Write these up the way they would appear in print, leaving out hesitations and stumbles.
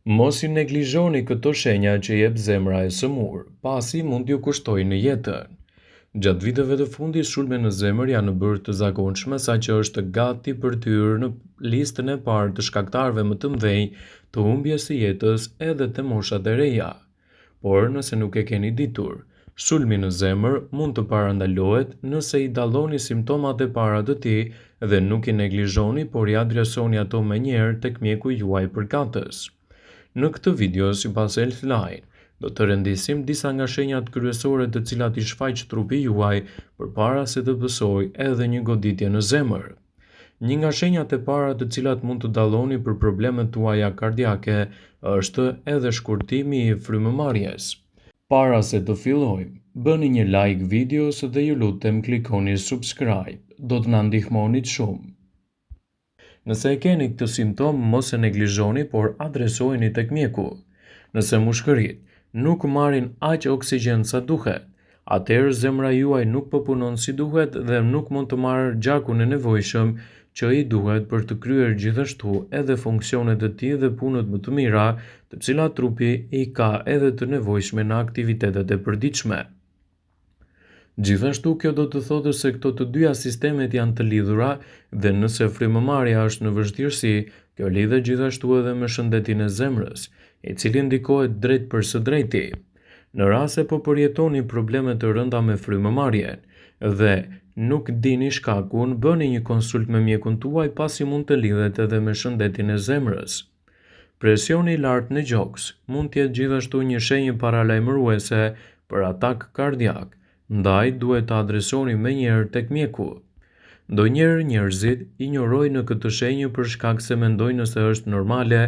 Mos i neglizhoni këto shenja që jep zemra e sëmurë, pasi mund t'ju kushtojnë në jetën. Gjatë viteve të fundit, sulme në zemër janë bërë të zakonshme, saqë është gati për të hyrë në listën e parë të shkaktarëve më të mëdhenj të humbjes së jetës edhe te moshat e reja. Por nëse nuk e keni ditur, sulmi në zemër mund të parandalohet nëse i dalloni simptomat e para të tij dhe nuk i neglizhoni, por i adresoni ato menjëherë tek mjeku juaj përkatës. Në këtë video, sipas Healthline, do të rëndisim disa nga shenjat kryesore të cilat i shfaq trupi juaj përpara se të bësojë edhe një goditje në zemër. Një nga shenjat e para të cilat mund të dalloni për problemet tuaja kardiake është edhe shkurtimi i frymëmarrjes. Para se të fillojmë, bëni një like videos dhe ju lutem klikoni subscribe, do të na ndihmonit shumë. Nëse e keni këtë simptom, mos e neglizhoni, por adresojeni tek mjeku. Nëse mushkërit nuk marrin aq oksigjen sa duhet, atëherë zemra juaj nuk po punon si duhet dhe nuk mund të marrë gjakun e nevojshëm që i duhet për të kryer gjithashtu edhe funksionet e tij dhe punët më të mira, të cilat trupi i ka edhe të nevojshme në aktivitetet e përditshme. Gjithashtu, kjo do të thotë se këto të dyja sistemet janë të lidhura dhe nëse frymëmarrja është në vështirësi, kjo lidhet gjithashtu edhe me shëndetin e zemrës, i cili ndikohet drejt për së drejti. Në rast se po përjetoni probleme të rënda me frymëmarrjen dhe nuk dini shkakun, bëni një konsult me mjekun tuaj, pasi mund të lidhet edhe me shëndetin e zemrës. Presioni i lartë në gjoks mund të jetë gjithashtu një shenjë paralajmëruese për atak kardiak. Ndaj duhet të adresoni menjëherë tek mjeku. Ndonjëherë njerëzit injorojnë këtë shenjë për shkak se mendojnë se është normale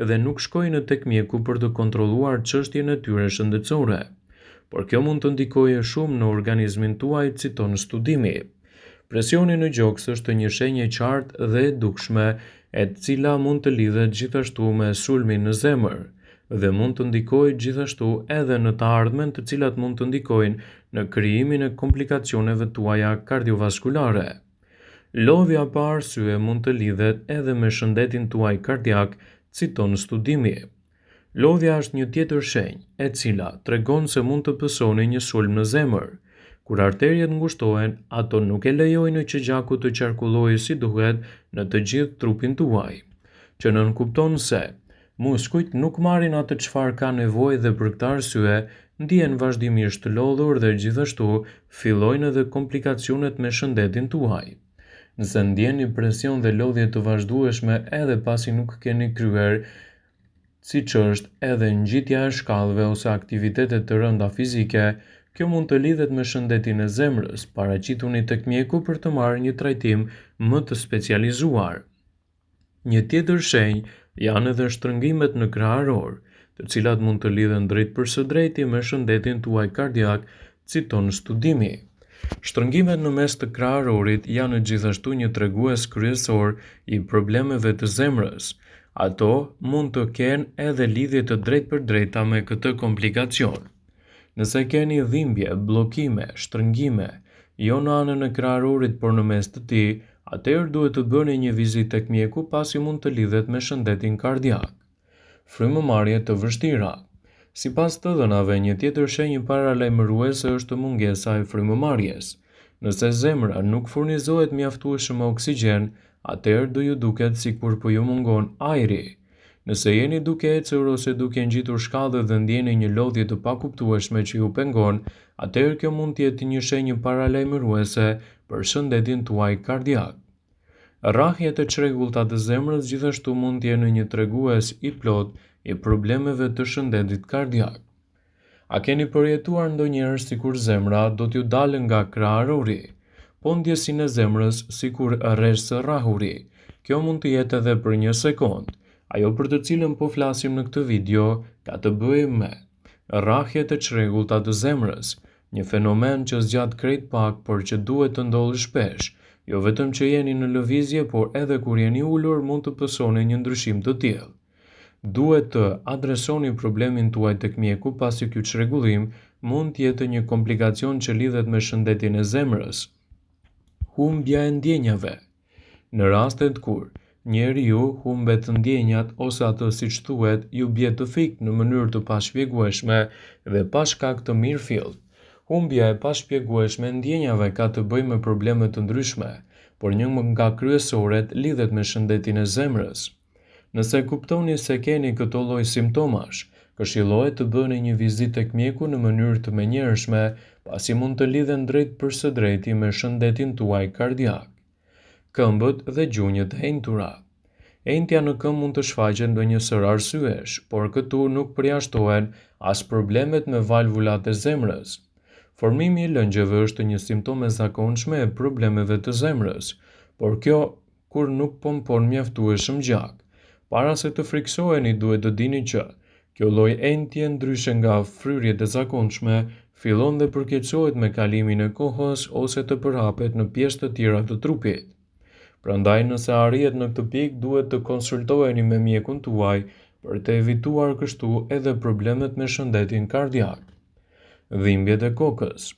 dhe nuk shkojnë tek mjeku për të kontrolluar çështjen e tyre shëndetësore. Por kjo mund të ndikojë shumë në organizmin tuaj, citon studimi. Presioni në gjoks është një shenjë e qartë dhe e dukshme, e cila mund të lidhet gjithashtu me sulmin në zemër dhe mund të ndikojë gjithashtu edhe në të ardhmen, të cilat mund të ndikojnë në krijimin e komplikacioneve tuaja kardiovaskulare. Lodhja pa arsye mund të lidhet edhe me shëndetin tuaj kardiak, citon studimi. Lodhja është një tjetër shenjë, e cila tregon se mund të pësoni një sulm në zemër. Kur arteriet ngushtohen, ato nuk e lejojnë që gjaku të qarkullojë si duhet në të gjithë trupin tuaj, që nënkupton se muskujt nuk marrin atë çfarë ka nevojë dhe për këtë arsye ndihen vazhdimisht të lodhur dhe gjithashtu fillojnë edhe komplikacionet me shëndetin tuaj. Nëse ndjeni presion dhe lodhje të vazhdueshme edhe pasi nuk keni kryer, siç është edhe ngjitja e shkallëve ose aktivitetet të rënda fizike, kjo mund të lidhet me shëndetin e zemrës. Paraqituni tek mjeku për të marrë një trajtim më të specializuar. Një tjetër shenjë janë edhe shtrëngimet në krahëror, të cilat mund të lidhen drejt për së drejti me shëndetin tuaj kardiak, citon studimi. Shtrëngimet në mes të krahërorit janë gjithashtu një tregues kryesor i problemeve të zemrës. Ato mund të kenë edhe lidhje të drejt për drejta me këtë komplikacion. Nëse keni dhimbje, bllokime, shtrëngime, jo në anën e krahërorit por në mes të tij, atëherë duhet të bëni një vizitë tek mjeku, pasi mund të lidhet me shëndetin kardiak. Frymëmarrje të vështira. Sipas të dhënave, një tjetër shenjë paralajmëruese është mungesa e frymëmarrjes. Nëse zemra nuk furnizohet mjaftueshëm me oksigjen, atëherë do ju duket sikur po ju mungon ajri. Nëse jeni duke ecur ose duke ngjitur shkallët dhe ndjeni një lodhje të pakuptueshme që ju pengon, atëherë kjo mund të jetë një shenjë paralajmëruese për shëndetin tuaj kardiak. Rrahjet e çrregullta të zemrës gjithashtu mund të jenë një tregues i plot i problemeve të shëndetit kardiak. A keni përjetuar ndonjëherë sikur zemra do t'ju dalë nga krahërori, po ndjesinë e zemrës sikur rresh së rrahuri? Kjo mund të jetë edhe për një sekond. Ajo për të cilën po flasim në këtë video ka të bëjë me rrahjet e çrregullta të zemrës, një fenomen që zgjat krejt pak, por që duhet të ndodhë shpesh. Jo vetëm që jeni në lëvizje, por edhe kur jeni ulur mund të pësoni një ndryshim të tillë. Duhet të adresoni problemin tuaj tek mjeku, pasi ky çrregullim mund të jetë një komplikacion që lidhet me shëndetin e zemrës. Humbja e ndjenjave. Në rastet kur njeriu humbet ndjenjat ose atë siç thuhet ju bie të fikë në mënyrë të pashpjegueshme dhe pa shkak të mirëfillt. Humbja e pashpjegueshme e ndjenjave ka të bëjë me probleme të ndryshme, por një nga kryesoret lidhet me shëndetin e zemrës. Nëse kuptoni se keni këto lloj simptomash, këshillohet të bëni një vizitë tek mjeku në mënyrë të menjëhershme, pasi mund të lidhen drejt për së drejti me shëndetin tuaj kardiak. Këmbët dhe gjunjët e enjtura. Enjtja në këmbë mund të shfaqet nga një sër arsyesh, por këtu nuk përjashtohen as problemet me valvulat e zemrës. Formimi i lëngjeve është një simptom e zakonshme e problemeve të zemrës, por kjo kur nuk pompon mjaftueshëm gjak. Para se të friksoheni, duhet të dini që kjo lloj enjtje, ndryshe nga fryrjet e zakonshme, fillon dhe përkeqësohet me kalimin e kohës ose të përhapet në pjesë të tjera të trupit. Prandaj, nëse arrihet në këtë pikë, duhet të konsultoheni me mjekun tuaj për të evituar kështu edhe problemet me shëndetin kardiak. Dhimbjet e kokës.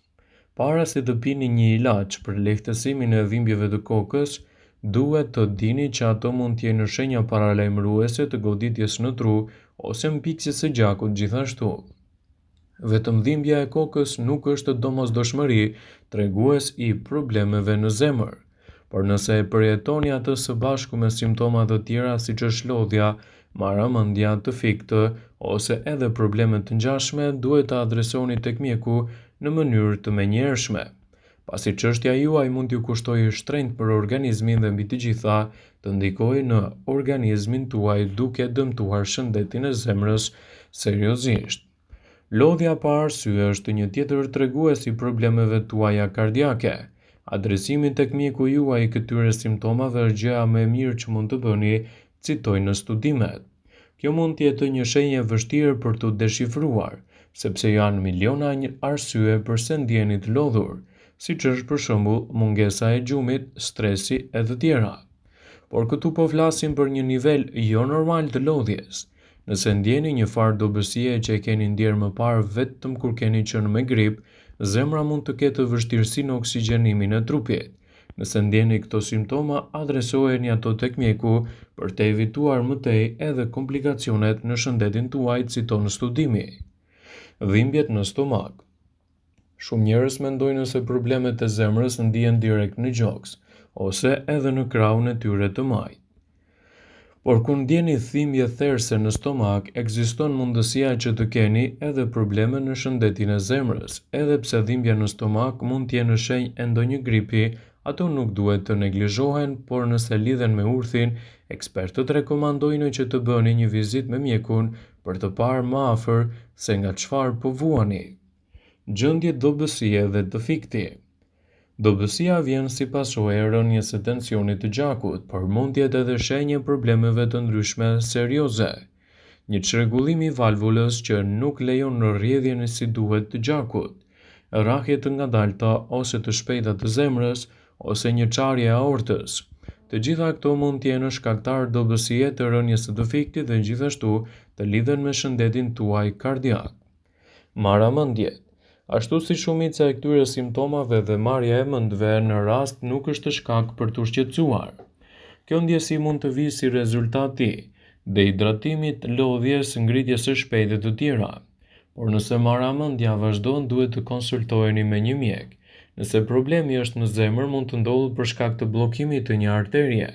Para se të pini një ilaç për lehtësimin e dhimbjeve të kokës, duhet të dini që ato mund të jenë shenja paralajmëruese të goditjes në tru ose mpiktjes së gjakut gjithashtu. Vetëm dhimbja e kokës nuk është domosdoshmëri tregues i problemeve në zemër, por nëse e përjetoni atë së bashku me simptoma të tjera siç është lodhja, marrëmendja, të fiktë ose edhe probleme të ngjashme, duhet të adresoni tek mjeku në mënyrë të menjëhershme, pasi çështja juaj mund t'ju kushtojë shtrenjtë për organizmin dhe mbi të gjitha të ndikojë në organizmin tuaj duke dëmtuar shëndetin e zemrës seriozisht. Lodhja pa arsye është një tjetër tregues i problemeve tuaja kardiake. Adresimi tek mjeku juaj i këtyre simptomave është gjëja më e mirë që mund të bëni, citojnë në studimet. Kjo mund të jetë një shenjë e vështirë për të deshifruar, sepse janë miliona arsye pse ndjeni të lodhur, siç është për shembull mungesa e gjumit, stresi e të tjera. Por këtu po flasim për një nivel jo normal të lodhjes. Nëse ndjeni një farë dobësie që e keni ndjerë më parë vetëm kur keni qenë me grip, zemra mund të ketë vështirësi në oksigjenimin e trupit. Nëse ndjeni këto simptoma, adresoheni ato tek mjeku për të evituar më tej edhe komplikacionet në shëndetin tuaj, citon studimi. Dhimbjet në stomak. Shumë njerëz mendojnë se problemet e zemrës ndihen direkt në gjoks ose edhe në krahun e tyre të majt. Por kur ndjeni dhimbje therrse në stomak, ekziston mundësia që të keni edhe probleme në shëndetin e zemrës. Edhe pse dhimbja në stomak mund të jenë shenjë e ndonjë gripi, ato nuk duhet të neglizhohen, por nëse lidhen me urthin, ekspertët rekomandojnë që të bëni një vizitë me mjekun për të parë më afër se nga çfarë po vuani. Gjendje dobësie dhe të fikti. Dobësia vjen si pasojë e rënies së tensionit të gjakut, por mund të jetë edhe shenjë e problemeve të ndryshme serioze. Një çrregullim i valvulës që nuk lejon në rrjedhjen si duhet të gjakut, rrahje të ngadalta ose të shpejta të zemrës ose një çarje e aortës. Të gjitha këto mund të jenë shkaktar dobësie të rënies së të fiktit dhe gjithashtu të lidhen me shëndetin tuaj kardiak. Marrëmendjet. Ashtu si shumica e këtyre simptomave dhe marrja e mendve në rast nuk është shkak për t'u shqetësuar. Kjo ndjesi mund të vijë si rezultat i dehidratimit, lodhjes, ngritjes së shpejtë të tjera. Por nëse marrëmendja vazhdon, duhet të konsultoheni me një mjek. Nëse problemi është në zemër, mund të ndodhë për shkak të bllokimit të një arterie.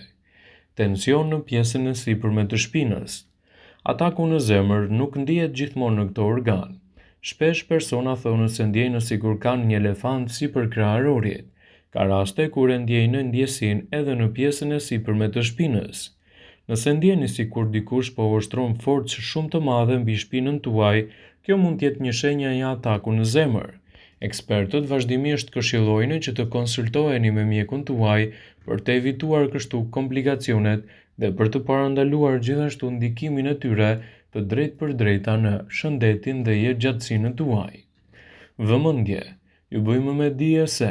Tension në pjesën e sipërme të shpinës. Ataku në zemër nuk ndihet gjithmonë në këto organ. Shpesh persona thonë se ndjejnë sikur kanë një elefant sipër kraharorit. Ka raste kur e ndjejnë ndjesin edhe në pjesën e sipërme të shpinës. Nëse ndjeni sikur dikush po ushtron forcë shumë të madhe mbi shpinën tuaj, kjo mund të jetë një shenjë e ataku në zemër. Ekspertët vazhdimisht këshillojnë që të konsultoheni me mjekun tuaj për të evituar kështu komplikacionet dhe për të parandaluar gjithashtu ndikimin e tyre të drejtë për drejta në shëndetin dhe jetëgjatësinë tuaj. Vëmendje. Ju bëjmë me dije se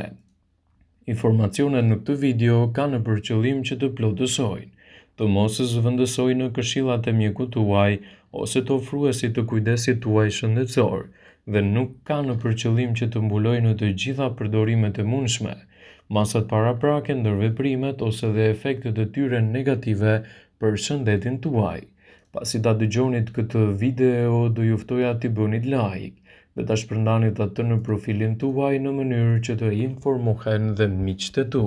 informacionet në këtë video kanë për qëllim që të plotësojnë, të mos zëvendësojnë në këshillat e mjekut tuaj ose të ofruesit të kujdesit tuaj shëndetësor dhe nuk kanë për qëllim që të mbulojnë të gjitha përdorimet e mundshme, masat paraprake, ndërveprimet ose dhe efektet e tyre negative për shëndetin tuaj. Pasi ta dëgjonit këtë video, do ju ftoja t'i bënit like dhe ta shpërndanit atë në profilin tuaj në mënyrë që të informohen dhe miqtë e tu.